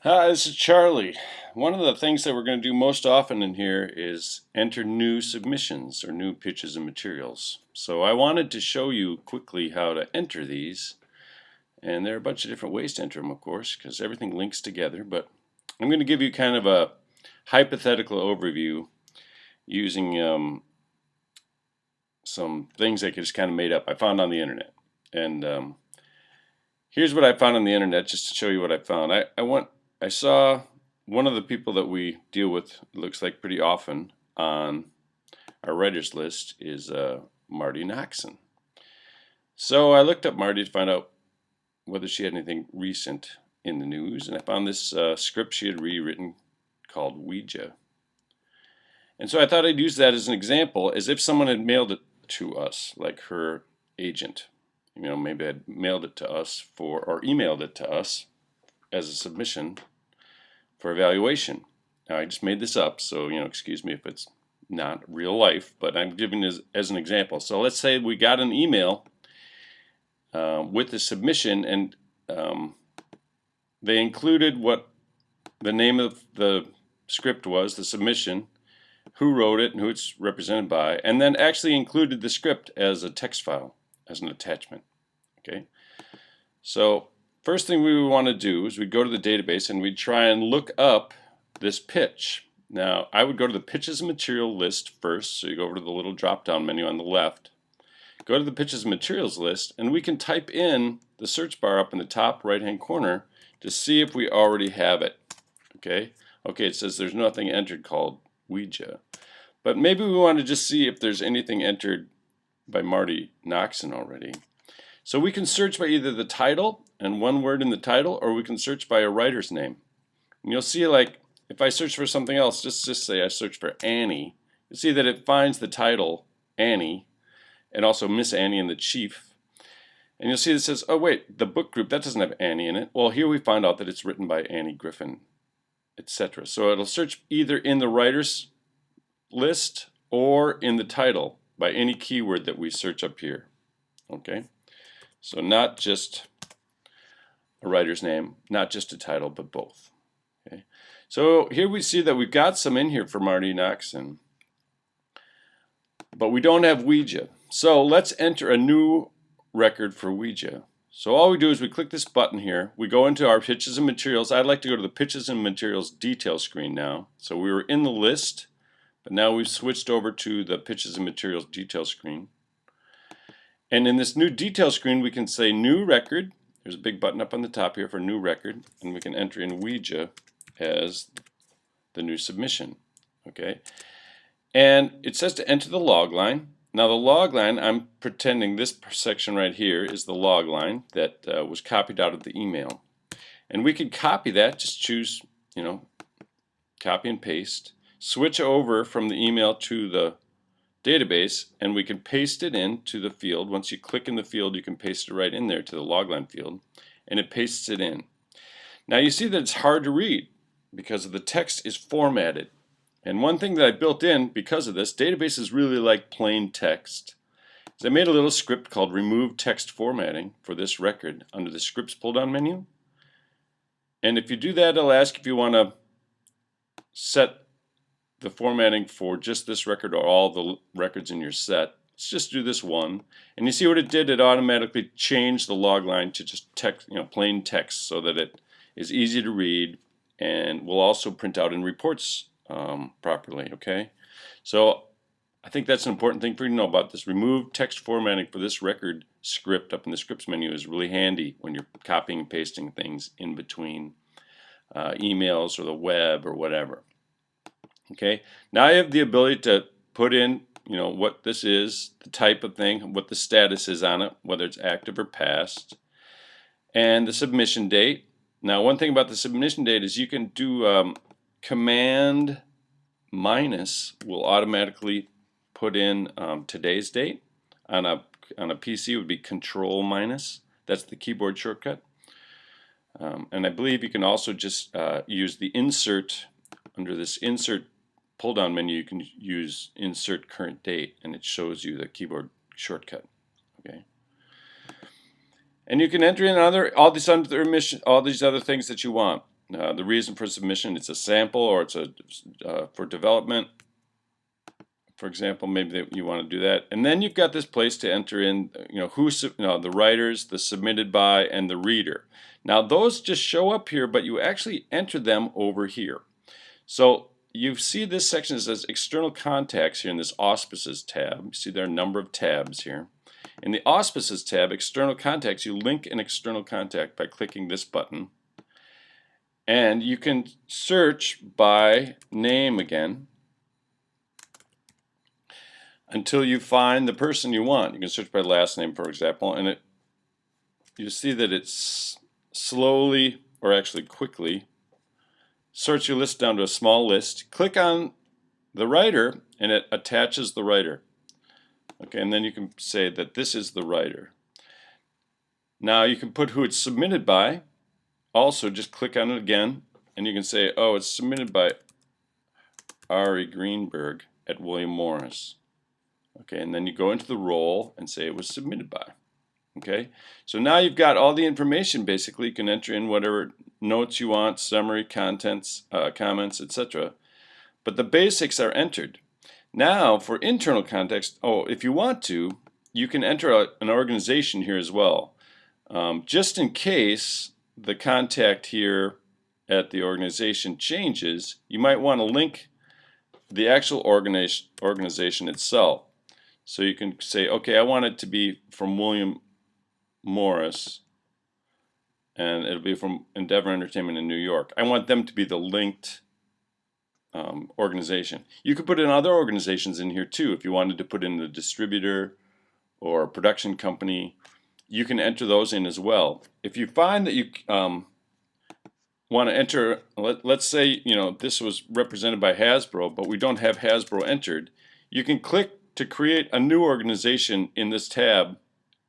Hi, this is Charlie. One of the things that we're going to do most often in here is enter new submissions or new pitches and materials. So I wanted to show you quickly how to enter these. And there are a bunch of different ways to enter them, of course, because everything links together. But I'm going to give you kind of a hypothetical overview using some things I just kind of made up I found on the internet. And here's what I found on the internet just to show you what I found. I saw one of the people that we deal with, it looks like pretty often on our writers list is Marty Noxon. So I looked up Marty to find out whether she had anything recent in the news, and I found this script she had rewritten called Ouija. And so I thought I'd use that as an example, as if someone had mailed it to us, like her agent. Maybe had mailed it to us or emailed it to us as a submission for evaluation. Now I just made this up, so excuse me if it's not real life, but I'm giving this as an example. So let's say we got an email with the submission, and they included what the name of the script was, the submission, who wrote it and who it's represented by, and then actually included the script as a text file, as an attachment. Okay, so first thing we would want to do is we'd go to the database and we'd try and look up this pitch. Now, I would go to the pitches and material list first, so you go over to the little drop-down menu on the left, go to the pitches and materials list, and we can type in the search bar up in the top right-hand corner to see if we already have it. Okay, it says there's nothing entered called Ouija, but maybe we want to just see if there's anything entered by Marty Noxon already. So we can search by either the title and one word in the title, or we can search by a writer's name. And you'll see, like, if I search for something else, just say I search for Annie, you'll see that it finds the title Annie and also Miss Annie and the Chief. And you'll see it says, oh wait, the book group, that doesn't have Annie in it. Well, here we find out that it's written by Annie Griffin, etc. So it'll search either in the writer's list or in the title by any keyword that we search up here. Okay? So not just a writer's name, not just a title, but both. Okay. So here we see that we've got some in here for Marty Noxon, but we don't have Ouija. So let's enter a new record for Ouija. So all we do is we click this button here, we go into our pitches and materials. I'd like to go to the pitches and materials detail screen now. So we were in the list, but now we've switched over to the pitches and materials detail screen. And in this new detail screen, we can say new record. There's a big button up on the top here for new record, and we can enter in Ouija as the new submission. Okay, and it says to enter the log line. Now the log line, I'm pretending this section right here is the log line that was copied out of the email, and we could copy that. Just choose, copy and paste. Switch over from the email to the database, and we can paste it into the field. Once you click in the field, you can paste it right in there to the logline field, and it pastes it in. Now you see that it's hard to read because the text is formatted. And one thing that I built in because of this, databases really like plain text, is I made a little script called remove text formatting for this record under the scripts pull down menu. And if you do that, it'll ask if you want to set the formatting for just this record or all the records in your set. Let's just do this one, and you see what it did. It automatically changed the log line to just text, plain text, so that it is easy to read and will also print out in reports properly. Okay, so I think that's an important thing for you to know about this. Remove text formatting for this record script up in the scripts menu is really handy when you're copying and pasting things in between emails or the web or whatever. Okay, now I have the ability to put in, what this is, the type of thing, what the status is on it, whether it's active or past, and the submission date. Now, one thing about the submission date is you can do command minus will automatically put in today's date. On a PC, it would be control minus. That's the keyboard shortcut. And I believe you can also just use the insert. Under this insert pull down menu, you can use insert current date, and it shows you the keyboard shortcut. Okay, and you can enter in all these other things that you want. the reason for submission, it's a sample or it's for development. For example, maybe you want to do that. And then you've got this place to enter in, the writers, the submitted by, and the reader. Now those just show up here, but you actually enter them over here. So you see this section that says external contacts here in this auspices tab. You see there are a number of tabs here. In the auspices tab, external contacts, you link an external contact by clicking this button. And you can search by name again until you find the person you want. You can search by last name, for example, and you see that it's slowly, or actually quickly, sorts your list down to a small list. Click on the writer and it attaches the writer. Okay, and then you can say that this is the writer. Now you can put who it's submitted by. Also, just click on it again and you can say, oh, it's submitted by Ari Greenberg at William Morris. Okay, and then you go into the role and say it was submitted by. Okay, so now you've got all the information. Basically, you can enter in whatever notes you want, summary, contents, comments, etc. But the basics are entered. Now, for internal context, if you want to, you can enter an organization here as well. Just in case the contact here at the organization changes, you might want to link the actual organization itself. So you can say, okay, I want it to be from William Morris, and it'll be from Endeavor Entertainment in New York. I want them to be the linked organization. You could put in other organizations in here too. If you wanted to put in the distributor or a production company, you can enter those in as well. If you find that you want to enter, let's say this was represented by Hasbro, but we don't have Hasbro entered, you can click to create a new organization in this tab,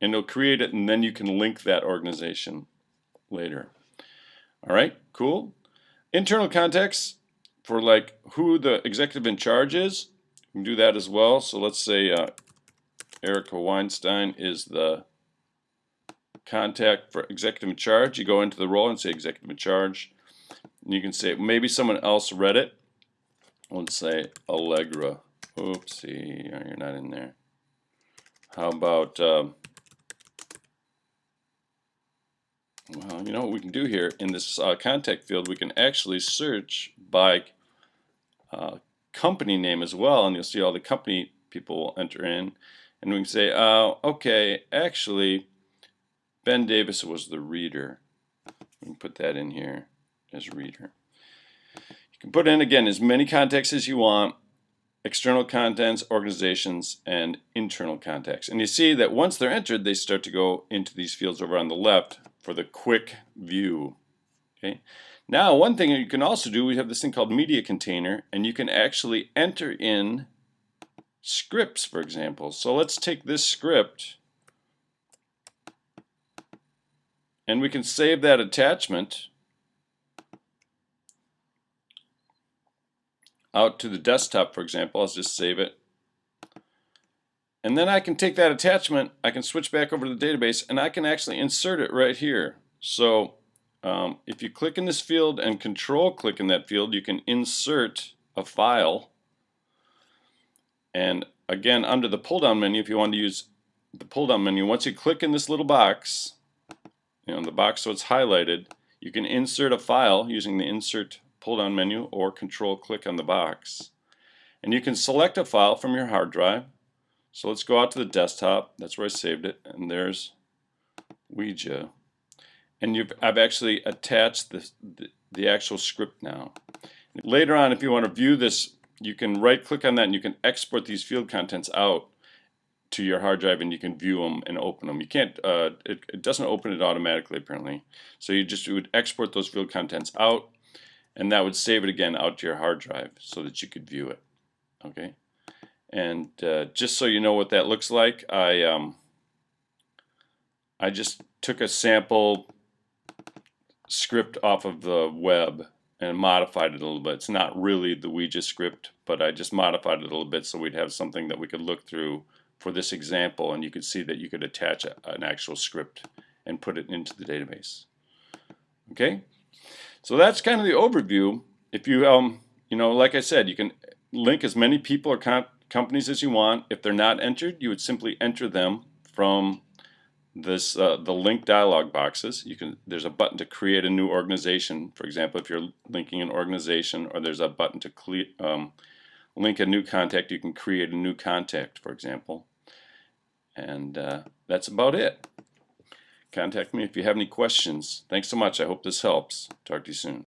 and it'll create it, and then you can link that organization later. All right, cool. Internal contacts for like who the executive in charge is, you can do that as well. So let's say Erica Weinstein is the contact for executive in charge. You go into the role and say executive in charge. And you can say maybe someone else read it. Let's say Allegra. Oopsie, you're not in there. How about, well, you know what we can do here? In this contact field, we can actually search by company name as well, and you'll see all the company people will enter in. And we can say, okay, actually, Ben Davis was the reader. We can put that in here as reader. You can put in, again, as many contacts as you want. External contents, organizations, and internal contacts. And you see that once they're entered, they start to go into these fields over on the left for the quick view. Okay. Now, one thing you can also do, we have this thing called media container, and you can actually enter in scripts, for example. So let's take this script, and we can save that attachment out to the desktop, for example. I'll just save it. And then I can take that attachment, I can switch back over to the database, and I can actually insert it right here. So if you click in this field and control click in that field, you can insert a file. And again, under the pull down menu, if you want to use the pull down menu, once you click in this little box, the box so it's highlighted, you can insert a file using the insert pull down menu or control click on the box. And you can select a file from your hard drive. So let's go out to the desktop. That's where I saved it. And there's Ouija. And I've actually attached the actual script now. Later on, if you want to view this, you can right click on that and you can export these field contents out to your hard drive, and you can view them and open them. You can't, it doesn't open it automatically apparently. So you would export those field contents out, and that would save it again out to your hard drive so that you could view it. Okay. And just so you know what that looks like, I just took a sample script off of the web and modified it a little bit. It's not really the Ouija script, but I just modified it a little bit so we'd have something that we could look through for this example, and you could see that you could attach an actual script and put it into the database. Okay? So that's kind of the overview. If you, like I said, you can link as many people or companies as you want. If they're not entered, you would simply enter them from this the link dialog boxes. There's a button to create a new organization. For example, if you're linking an organization, or there's a button to link a new contact, you can create a new contact, for example. And that's about it. Contact me if you have any questions. Thanks so much. I hope this helps. Talk to you soon.